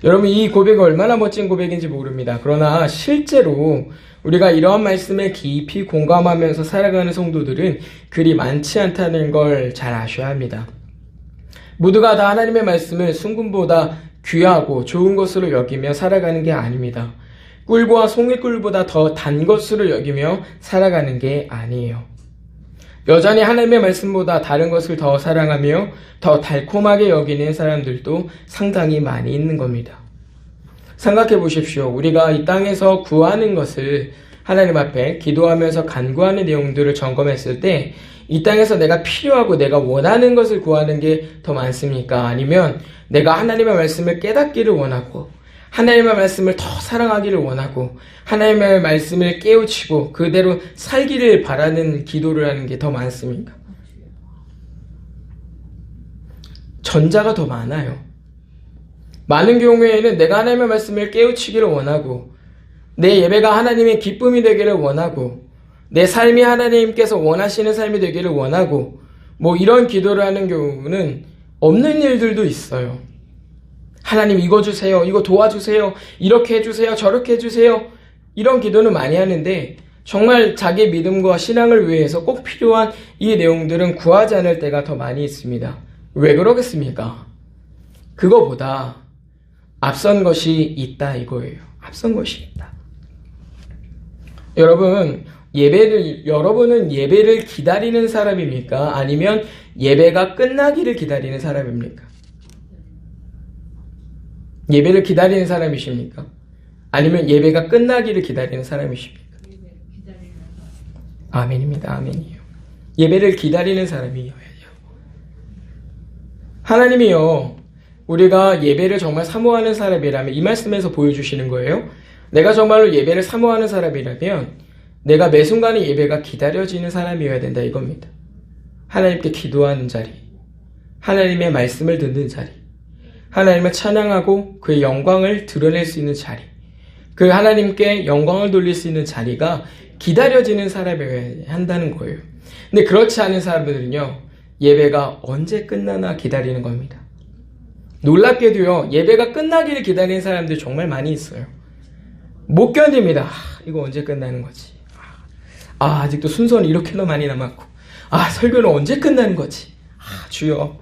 여러분, 이 고백이 얼마나 멋진 고백인지 모릅니다. 그러나 실제로 우리가 이러한 말씀에 깊이 공감하면서 살아가는 성도들은 그리 많지 않다는 걸 잘 아셔야 합니다. 모두가 다 하나님의 말씀을 순금보다 귀하고 좋은 것으로 여기며 살아가는 게 아닙니다. 꿀과 송이꿀보다 더 단 것으로 여기며 살아가는 게 아니에요. 여전히 하나님의 말씀보다 다른 것을 더 사랑하며 더 달콤하게 여기는 사람들도 상당히 많이 있는 겁니다. 생각해 보십시오. 우리가 이 땅에서 구하는 것을 하나님 앞에 기도하면서 간구하는 내용들을 점검했을 때 이 땅에서 내가 필요하고 내가 원하는 것을 구하는 게 더 많습니까? 아니면 내가 하나님의 말씀을 깨닫기를 원하고 하나님의 말씀을 더 사랑하기를 원하고 하나님의 말씀을 깨우치고 그대로 살기를 바라는 기도를 하는 게 더 많습니까? 전자가 더 많아요. 많은 경우에는 내가 하나님의 말씀을 깨우치기를 원하고 내 예배가 하나님의 기쁨이 되기를 원하고 내 삶이 하나님께서 원하시는 삶이 되기를 원하고 뭐 이런 기도를 하는 경우는 없는 일들도 있어요. 하나님 이거 주세요. 이거 도와주세요. 이렇게 해주세요. 저렇게 해주세요. 이런 기도는 많이 하는데 정말 자기 믿음과 신앙을 위해서 꼭 필요한 이 내용들은 구하지 않을 때가 더 많이 있습니다. 왜 그러겠습니까? 그거보다 앞선 것이 있다 이거예요. 앞선 것이 있다. 여러분은 예배를 기다리는 사람입니까? 아니면 예배가 끝나기를 기다리는 사람입니까? 예배를 기다리는 사람이십니까? 아니면 예배가 끝나기를 기다리는 사람이십니까? 아멘입니다. 아멘이요. 예배를 기다리는 사람이어야죠. 하나님이요. 우리가 예배를 정말 사모하는 사람이라면 이 말씀에서 보여주시는 거예요. 내가 정말로 예배를 사모하는 사람이라면 내가 매 순간에 예배가 기다려지는 사람이어야 된다 이겁니다. 하나님께 기도하는 자리, 하나님의 말씀을 듣는 자리, 하나님을 찬양하고 그의 영광을 드러낼 수 있는 자리, 그 하나님께 영광을 돌릴 수 있는 자리가 기다려지는 사람이어야 한다는 거예요. 근데 그렇지 않은 사람들은요, 예배가 언제 끝나나 기다리는 겁니다. 놀랍게도요, 예배가 끝나기를 기다리는 사람들이 정말 많이 있어요. 못 견딥니다. 이거 언제 끝나는 거지? 아직도 순서는 이렇게나 많이 남았고, 설교는 언제 끝나는 거지? 주여,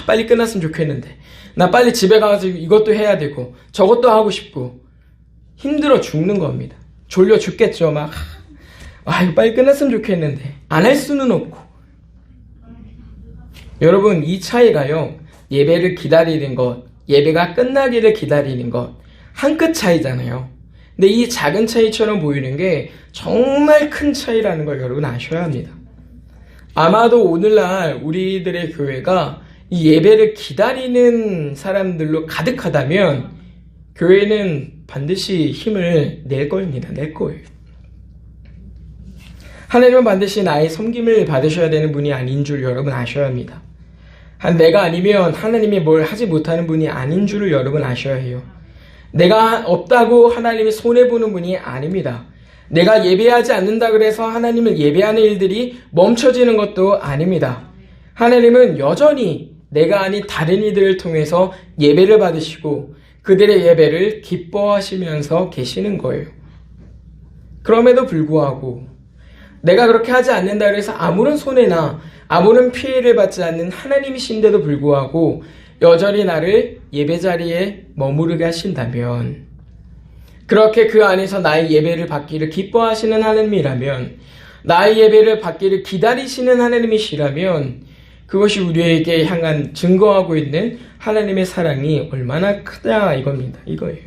빨리 끝났으면 좋겠는데, 나 빨리 집에 가서 이것도 해야 되고, 저것도 하고 싶고, 힘들어 죽는 겁니다. 졸려 죽겠죠, 이거 빨리 끝났으면 좋겠는데, 안 할 수는 없고. 여러분, 이 차이가요, 예배를 기다리는 것, 예배가 끝나기를 기다리는 것, 한 끗 차이잖아요. 근데 이 작은 차이처럼 보이는 게 정말 큰 차이라는 걸 여러분 아셔야 합니다. 아마도 오늘날 우리들의 교회가 이 예배를 기다리는 사람들로 가득하다면 교회는 반드시 힘을 낼 겁니다. 낼 거예요. 하나님은 반드시 나의 섬김을 받으셔야 되는 분이 아닌 줄 여러분 아셔야 합니다. 내가 아니면 하나님이 뭘 하지 못하는 분이 아닌 줄을 여러분 아셔야 해요. 내가 없다고 하나님이 손해보는 분이 아닙니다. 내가 예배하지 않는다 그래서 하나님을 예배하는 일들이 멈춰지는 것도 아닙니다. 하나님은 여전히 내가 아닌 다른 이들을 통해서 예배를 받으시고 그들의 예배를 기뻐하시면서 계시는 거예요. 그럼에도 불구하고 내가 그렇게 하지 않는다 그래서 아무런 손해나 아무런 피해를 받지 않는 하나님이신데도 불구하고 여전히 나를 예배 자리에 머무르게 하신다면, 그렇게 그 안에서 나의 예배를 받기를 기뻐하시는 하나님이라면, 나의 예배를 받기를 기다리시는 하나님이시라면 그것이 우리에게 향한 증거하고 있는 하나님의 사랑이 얼마나 크다 이거예요.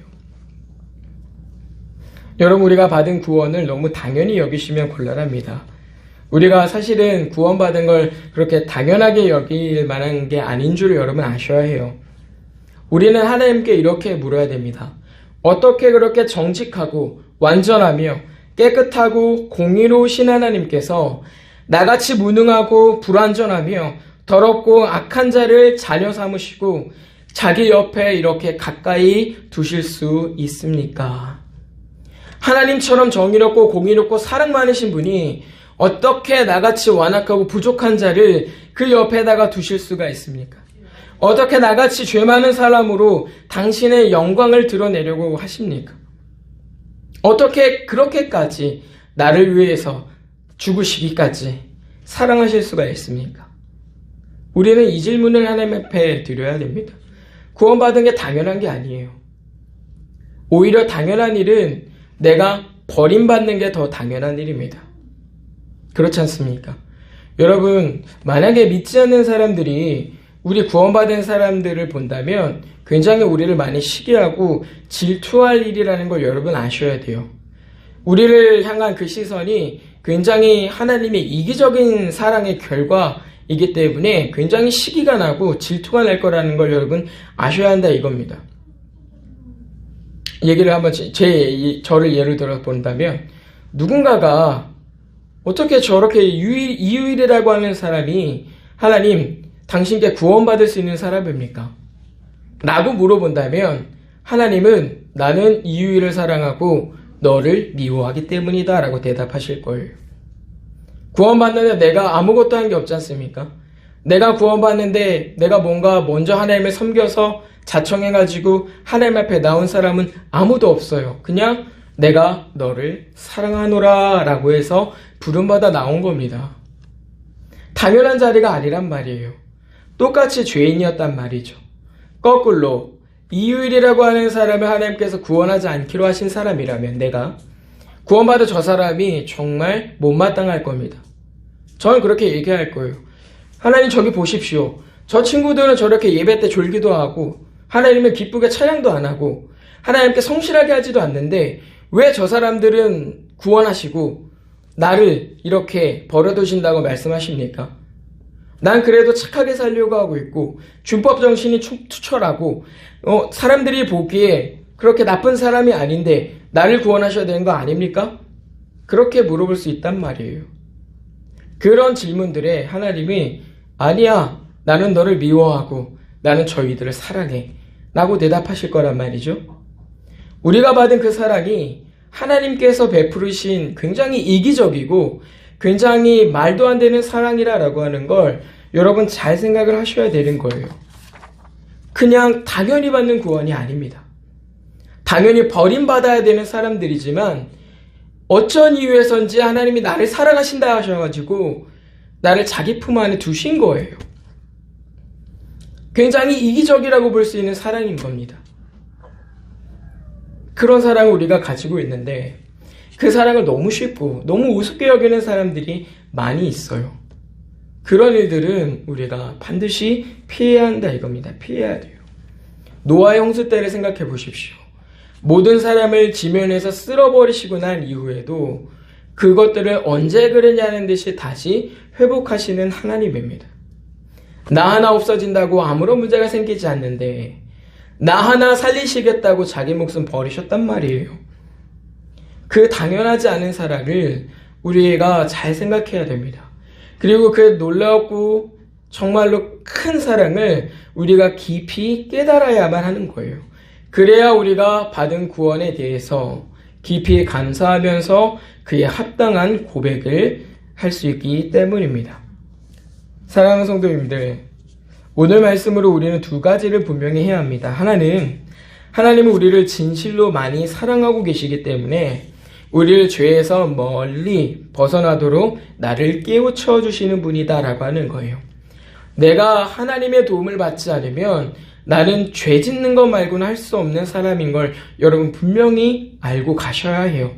여러분, 우리가 받은 구원을 너무 당연히 여기시면 곤란합니다. 우리가 사실은 구원받은 걸 그렇게 당연하게 여길 만한 게 아닌 줄을 여러분 아셔야 해요. 우리는 하나님께 이렇게 물어야 됩니다. 어떻게 그렇게 정직하고 완전하며 깨끗하고 공의로우신 하나님께서 나같이 무능하고 불완전하며 더럽고 악한 자를 자녀 삼으시고 자기 옆에 이렇게 가까이 두실 수 있습니까? 하나님처럼 정의롭고 공의롭고 사랑 많으신 분이 어떻게 나같이 완악하고 부족한 자를 그 옆에다가 두실 수가 있습니까? 어떻게 나같이 죄 많은 사람으로 당신의 영광을 드러내려고 하십니까? 어떻게 그렇게까지 나를 위해서 죽으시기까지 사랑하실 수가 있습니까? 우리는 이 질문을 하나님 앞에 드려야 됩니다. 구원받은 게 당연한 게 아니에요. 오히려 당연한 일은 내가 버림받는 게 더 당연한 일입니다. 그렇지 않습니까? 여러분, 만약에 믿지 않는 사람들이 우리 구원받은 사람들을 본다면 굉장히 우리를 많이 시기하고 질투할 일이라는 걸 여러분 아셔야 돼요. 우리를 향한 그 시선이 굉장히 하나님의 이기적인 사랑의 결과이기 때문에 굉장히 시기가 나고 질투가 날 거라는 걸 여러분 아셔야 한다 이겁니다. 얘기를 한번 저를 예를 들어 본다면 누군가가 어떻게 저렇게 이유일이라고 하는 사람이 하나님 당신께 구원받을 수 있는 사람입니까? 라고 물어본다면 하나님은 나는 이유일을 사랑하고 너를 미워하기 때문이다 라고 대답하실 거예요. 구원받는데 내가 아무것도 한 게 없지 않습니까? 내가 구원받는데 내가 뭔가 먼저 하나님을 섬겨서 자청해가지고 하나님 앞에 나온 사람은 아무도 없어요. 그냥 내가 너를 사랑하노라 라고 해서 부름받아 나온 겁니다. 당연한 자리가 아니란 말이에요. 똑같이 죄인이었단 말이죠. 거꾸로 이유일이라고 하는 사람을 하나님께서 구원하지 않기로 하신 사람이라면 내가 구원받은 저 사람이 정말 못마땅할 겁니다. 저는 그렇게 얘기할 거예요. 하나님 저기 보십시오. 저 친구들은 저렇게 예배 때 졸기도 하고 하나님을 기쁘게 찬양도 안 하고 하나님께 성실하게 하지도 않는데 왜 저 사람들은 구원하시고 나를 이렇게 버려두신다고 말씀하십니까? 난 그래도 착하게 살려고 하고 있고 준법 정신이 투철하고 사람들이 보기에 그렇게 나쁜 사람이 아닌데 나를 구원하셔야 되는 거 아닙니까? 그렇게 물어볼 수 있단 말이에요. 그런 질문들에 하나님이 아니야, 나는 너를 미워하고 나는 저희들을 사랑해 라고 대답하실 거란 말이죠. 우리가 받은 그 사랑이 하나님께서 베푸르신 굉장히 이기적이고 굉장히 말도 안 되는 사랑이라고 하는 걸 여러분 잘 생각을 하셔야 되는 거예요. 그냥 당연히 받는 구원이 아닙니다. 당연히 버림받아야 되는 사람들이지만 어쩐 이유에선지 하나님이 나를 사랑하신다 하셔가지고 나를 자기 품 안에 두신 거예요. 굉장히 이기적이라고 볼 수 있는 사랑인 겁니다. 그런 사랑을 우리가 가지고 있는데 그 사랑을 너무 쉽고 너무 우습게 여기는 사람들이 많이 있어요. 그런 일들은 우리가 반드시 피해야 한다 이겁니다. 피해야 돼요. 노아의 홍수 때를 생각해 보십시오. 모든 사람을 지면에서 쓸어버리시고 난 이후에도 그것들을 언제 그랬냐는 듯이 다시 회복하시는 하나님입니다. 나 하나 없어진다고 아무런 문제가 생기지 않는데 나 하나 살리시겠다고 자기 목숨 버리셨단 말이에요. 그 당연하지 않은 사랑을 우리가 잘 생각해야 됩니다. 그리고 그 놀랍고 정말로 큰 사랑을 우리가 깊이 깨달아야만 하는 거예요. 그래야 우리가 받은 구원에 대해서 깊이 감사하면서 그에 합당한 고백을 할 수 있기 때문입니다. 사랑하는 성도님들, 오늘 말씀으로 우리는 두 가지를 분명히 해야 합니다. 하나는 하나님은 우리를 진실로 많이 사랑하고 계시기 때문에 우리를 죄에서 멀리 벗어나도록 나를 깨우쳐 주시는 분이다 라고 하는 거예요. 내가 하나님의 도움을 받지 않으면 나는 죄 짓는 것 말고는 할 수 없는 사람인 걸 여러분 분명히 알고 가셔야 해요.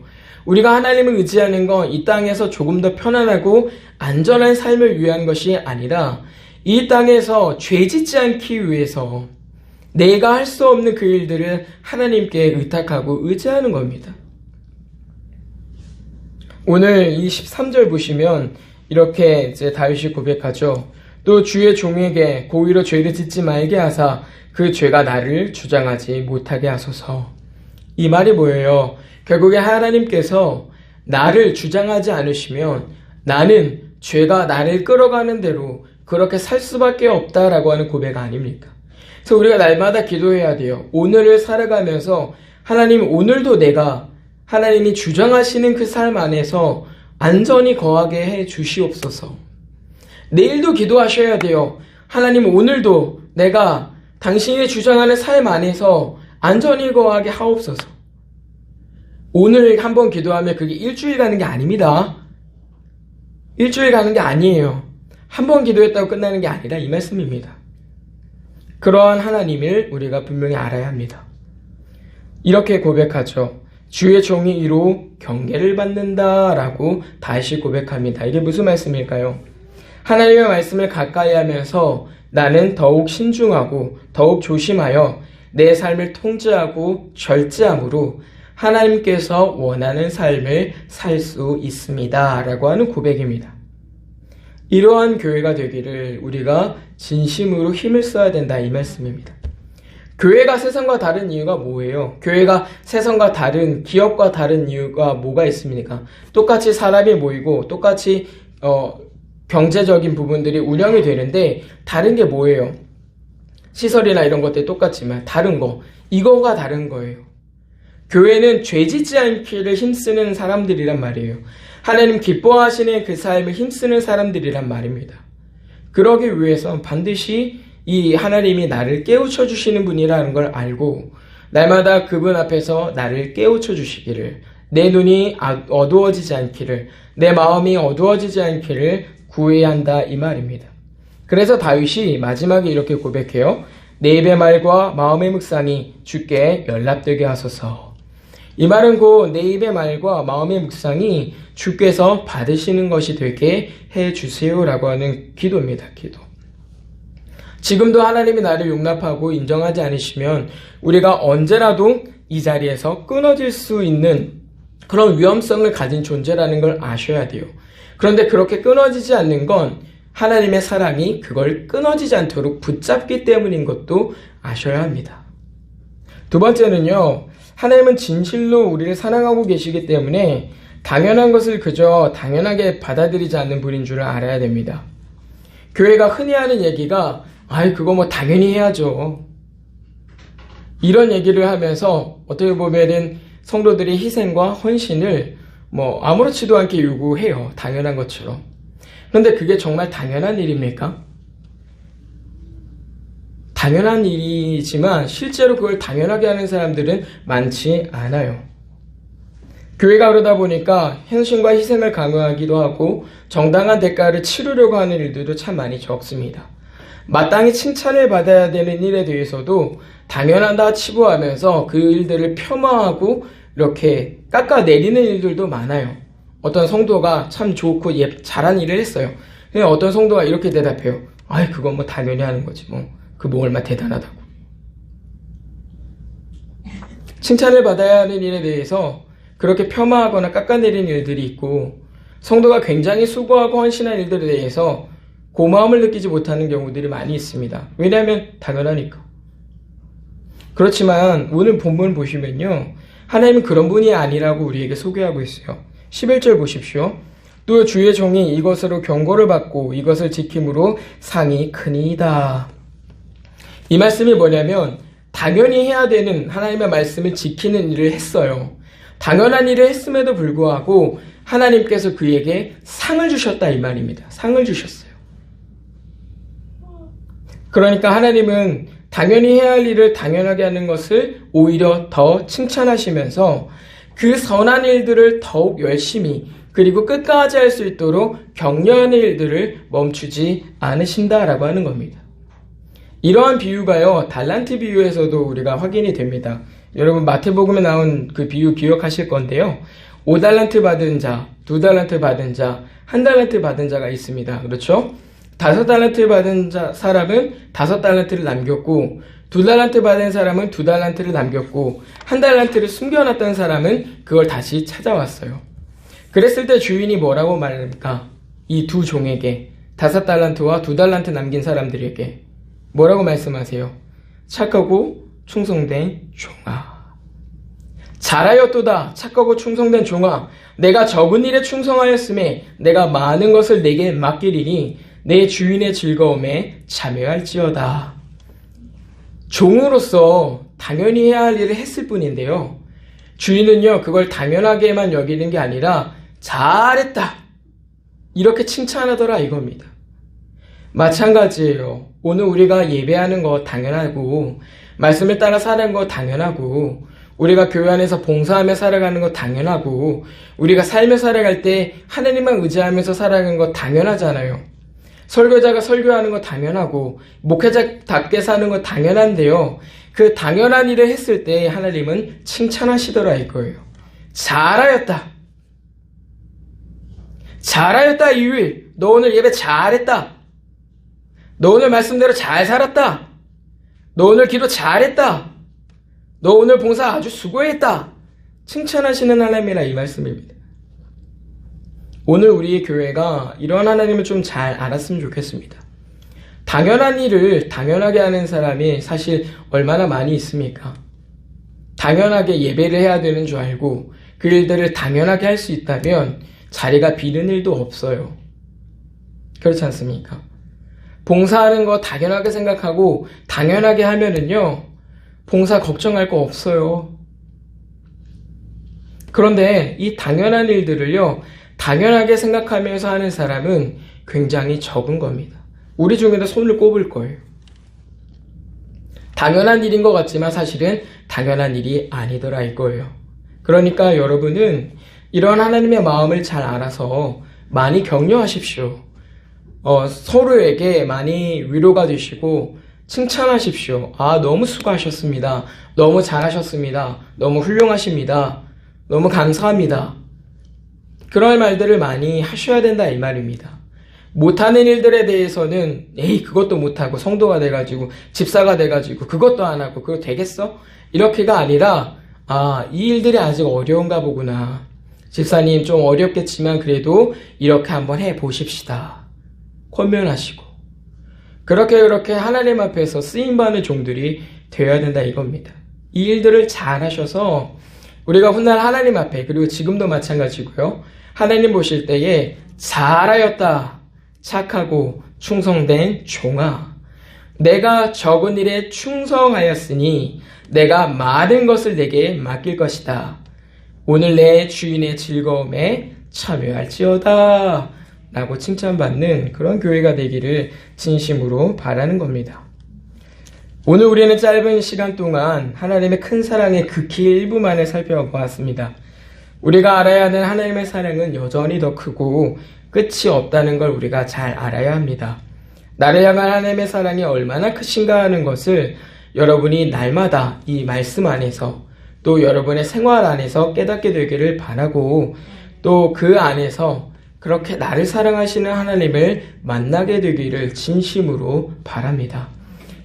우리가 하나님을 의지하는 건 이 땅에서 조금 더 편안하고 안전한 삶을 위한 것이 아니라 이 땅에서 죄 짓지 않기 위해서 내가 할 수 없는 그 일들을 하나님께 의탁하고 의지하는 겁니다. 오늘 이 13절 보시면 이렇게 이제 다윗이 고백하죠. 또 주의 종에게 고의로 죄를 짓지 말게 하사 그 죄가 나를 주장하지 못하게 하소서. 이 말이 뭐예요? 결국에 하나님께서 나를 주장하지 않으시면 나는 죄가 나를 끌어가는 대로 그렇게 살 수밖에 없다라고 하는 고백 아닙니까? 그래서 우리가 날마다 기도해야 돼요. 오늘을 살아가면서 하나님 오늘도 내가 하나님이 주장하시는 그 삶 안에서 안전히 거하게 해 주시옵소서. 내일도 기도하셔야 돼요. 하나님 오늘도 내가 당신이 주장하는 삶 안에서 안전히 거하게 하옵소서. 오늘 한번 기도하면 그게 일주일 가는 게 아닙니다. 일주일 가는 게 아니에요. 한 번 기도했다고 끝나는 게 아니라 이 말씀입니다. 그러한 하나님을 우리가 분명히 알아야 합니다. 이렇게 고백하죠. 주의 종이 이로 경계를 받는다라고 다시 고백합니다. 이게 무슨 말씀일까요? 하나님의 말씀을 가까이 하면서 나는 더욱 신중하고 더욱 조심하여 내 삶을 통제하고 절제함으로 하나님께서 원하는 삶을 살 수 있습니다. 라고 하는 고백입니다. 이러한 교회가 되기를 우리가 진심으로 힘을 써야 된다, 이 말씀입니다. 교회가 세상과 다른 이유가 뭐예요? 교회가 세상과 다른, 기업과 다른 이유가 뭐가 있습니까? 똑같이 사람이 모이고 똑같이 경제적인 부분들이 운영이 되는데 다른 게 뭐예요? 시설이나 이런 것들이 똑같지만 다른 거, 이거가 다른 거예요. 교회는 죄 짓지 않기를 힘쓰는 사람들이란 말이에요. 하나님 기뻐하시는 그 삶을 힘쓰는 사람들이란 말입니다. 그러기 위해선 반드시 이 하나님이 나를 깨우쳐 주시는 분이라는 걸 알고 날마다 그분 앞에서 나를 깨우쳐 주시기를, 내 눈이 어두워지지 않기를, 내 마음이 어두워지지 않기를 구해야 한다, 이 말입니다. 그래서 다윗이 마지막에 이렇게 고백해요. 내 입의 말과 마음의 묵상이 주께 연락되게 하소서. 이 말은 곧 내 입의 말과 마음의 묵상이 주께서 받으시는 것이 되게 해주세요라고 하는 기도입니다. 기도. 지금도 하나님이 나를 용납하고 인정하지 않으시면 우리가 언제라도 이 자리에서 끊어질 수 있는 그런 위험성을 가진 존재라는 걸 아셔야 돼요. 그런데 그렇게 끊어지지 않는 건 하나님의 사랑이 그걸 끊어지지 않도록 붙잡기 때문인 것도 아셔야 합니다. 두 번째는요, 하나님은 진실로 우리를 사랑하고 계시기 때문에 당연한 것을 그저 당연하게 받아들이지 않는 분인 줄을 알아야 됩니다. 교회가 흔히 하는 얘기가 그거 뭐 당연히 해야죠. 이런 얘기를 하면서 어떻게 보면은 성도들이 희생과 헌신을 아무렇지도 않게 요구해요. 당연한 것처럼. 그런데 그게 정말 당연한 일입니까? 당연한 일이지만 실제로 그걸 당연하게 하는 사람들은 많지 않아요. 교회가 그러다 보니까 헌신과 희생을 강요하기도 하고 정당한 대가를 치르려고 하는 일들도 참 많이 적습니다. 마땅히 칭찬을 받아야 되는 일에 대해서도 당연하다 치부하면서 그 일들을 폄하하고 이렇게 깎아내리는 일들도 많아요. 어떤 성도가 참 좋고 잘한 일을 했어요. 근데 어떤 성도가 이렇게 대답해요. 그건 뭐 당연히 하는 거지 그 얼마 대단하다고. 칭찬을 받아야 하는 일에 대해서 그렇게 폄하하거나 깎아내리는 일들이 있고, 성도가 굉장히 수고하고 헌신한 일들에 대해서 고마움을 느끼지 못하는 경우들이 많이 있습니다. 왜냐하면 당연하니까. 그렇지만 오늘 본문 보시면요, 하나님은 그런 분이 아니라고 우리에게 소개하고 있어요. 11절 보십시오. 또 주의 종이 이것으로 경고를 받고 이것을 지킴으로 상이 크니이다. 이 말씀이 뭐냐면 당연히 해야 되는 하나님의 말씀을 지키는 일을 했어요. 당연한 일을 했음에도 불구하고 하나님께서 그에게 상을 주셨다, 이 말입니다. 상을 주셨어요. 그러니까 하나님은 당연히 해야 할 일을 당연하게 하는 것을 오히려 더 칭찬하시면서 그 선한 일들을 더욱 열심히 그리고 끝까지 할 수 있도록 격려하는 일들을 멈추지 않으신다라고 하는 겁니다. 이러한 비유가요, 달란트 비유에서도 우리가 확인이 됩니다. 여러분 마태복음에 나온 그 비유 기억하실 건데요. 5달란트 받은 자, 2달란트 받은 자, 1달란트 받은 자가 있습니다. 그렇죠? 5달란트 받은 사람은 5달란트를 남겼고, 2달란트 받은 사람은 2달란트를 남겼고, 1달란트를 숨겨놨던 사람은 그걸 다시 찾아왔어요. 그랬을 때 주인이 뭐라고 말합니까? 이 두 종에게, 5달란트와 2달란트 남긴 사람들에게 뭐라고 말씀하세요? 착하고 충성된 종아. 잘하였도다. 착하고 충성된 종아. 내가 적은 일에 충성하였음에 내가 많은 것을 내게 맡기리니 내 주인의 즐거움에 참여할지어다. 종으로서 당연히 해야 할 일을 했을 뿐인데요. 주인은요, 그걸 당연하게만 여기는 게 아니라 잘했다, 이렇게 칭찬하더라, 이겁니다. 마찬가지예요. 오늘 우리가 예배하는 거 당연하고, 말씀을 따라 사는 거 당연하고, 우리가 교회 안에서 봉사하며 살아가는 거 당연하고, 우리가 삶을 살아갈 때 하나님만 의지하면서 살아가는 거 당연하잖아요. 설교자가 설교하는 거 당연하고, 목회자답게 사는 거 당연한데요. 그 당연한 일을 했을 때 하나님은 칭찬하시더라, 이거예요. 잘하였다. 잘하였다 이유일. 너 오늘 예배 잘했다. 너 오늘 말씀대로 잘 살았다. 너 오늘 기도 잘했다. 너 오늘 봉사 아주 수고했다. 칭찬하시는 하나님이라 이 말씀입니다. 오늘 우리의 교회가 이런 하나님을 좀 잘 알았으면 좋겠습니다. 당연한 일을 당연하게 하는 사람이 사실 얼마나 많이 있습니까? 당연하게 예배를 해야 되는 줄 알고 그 일들을 당연하게 할 수 있다면 자리가 비는 일도 없어요. 그렇지 않습니까? 봉사하는 거 당연하게 생각하고 당연하게 하면은요, 봉사 걱정할 거 없어요. 그런데 이 당연한 일들을요, 당연하게 생각하면서 하는 사람은 굉장히 적은 겁니다. 우리 중에도 손을 꼽을 거예요. 당연한 일인 것 같지만 사실은 당연한 일이 아니더라 이거예요. 그러니까 여러분은 이런 하나님의 마음을 잘 알아서 많이 격려하십시오. 서로에게 많이 위로가 되시고 칭찬하십시오. 너무 수고하셨습니다. 너무 잘하셨습니다. 너무 훌륭하십니다. 너무 감사합니다. 그런 말들을 많이 하셔야 된다 이 말입니다. 못하는 일들에 대해서는 그것도 못하고 성도가 돼가지고 집사가 돼가지고 그것도 안 하고 그거 되겠어? 이렇게가 아니라 이 일들이 아직 어려운가 보구나. 집사님 좀 어렵겠지만 그래도 이렇게 한번 해보십시다. 권면하시고 그렇게 하나님 앞에서 쓰임받는 종들이 되어야 된다 이겁니다. 이 일들을 잘 하셔서 우리가 훗날 하나님 앞에 그리고 지금도 마찬가지고요. 하나님 보실 때에 잘하였다. 착하고 충성된 종아. 내가 적은 일에 충성하였으니 내가 많은 것을 내게 맡길 것이다. 오늘 내 주인의 즐거움에 참여할지어다. 라고 칭찬받는 그런 교회가 되기를 진심으로 바라는 겁니다. 오늘 우리는 짧은 시간 동안 하나님의 큰 사랑의 극히 일부만을 살펴보았습니다. 우리가 알아야 하는 하나님의 사랑은 여전히 더 크고 끝이 없다는 걸 우리가 잘 알아야 합니다. 나를 향한 하나님의 사랑이 얼마나 크신가 하는 것을 여러분이 날마다 이 말씀 안에서 또 여러분의 생활 안에서 깨닫게 되기를 바라고 또 그 안에서 그렇게 나를 사랑하시는 하나님을 만나게 되기를 진심으로 바랍니다.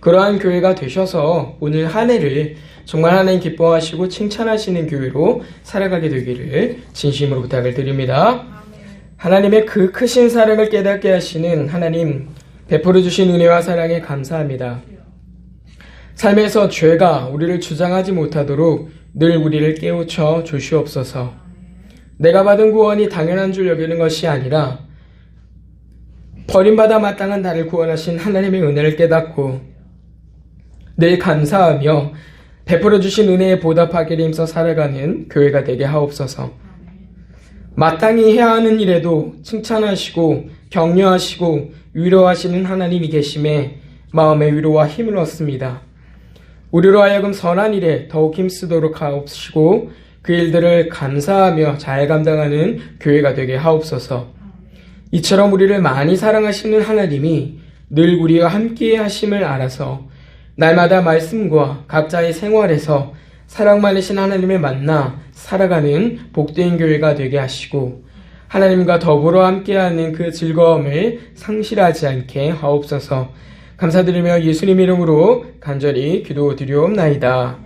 그러한 교회가 되셔서 오늘 한 해를 정말 하나님 기뻐하시고 칭찬하시는 교회로 살아가게 되기를 진심으로 부탁을 드립니다. 하나님의 그 크신 사랑을 깨닫게 하시는 하나님 베풀어 주신 은혜와 사랑에 감사합니다. 삶에서 죄가 우리를 주장하지 못하도록 늘 우리를 깨우쳐 주시옵소서. 내가 받은 구원이 당연한 줄 여기는 것이 아니라 버림받아 마땅한 나를 구원하신 하나님의 은혜를 깨닫고 늘 감사하며 베풀어 주신 은혜에 보답하기를 힘써 살아가는 교회가 되게 하옵소서. 마땅히 해야 하는 일에도 칭찬하시고 격려하시고 위로하시는 하나님이 계심에 마음의 위로와 힘을 얻습니다. 우리로 하여금 선한 일에 더욱 힘쓰도록 하옵시고 그 일들을 감사하며 잘 감당하는 교회가 되게 하옵소서. 이처럼 우리를 많이 사랑하시는 하나님이 늘 우리와 함께 하심을 알아서 날마다 말씀과 각자의 생활에서 사랑 많으신 하나님을 만나 살아가는 복된 교회가 되게 하시고 하나님과 더불어 함께하는 그 즐거움을 상실하지 않게 하옵소서. 감사드리며 예수님 이름으로 간절히 기도드리옵나이다.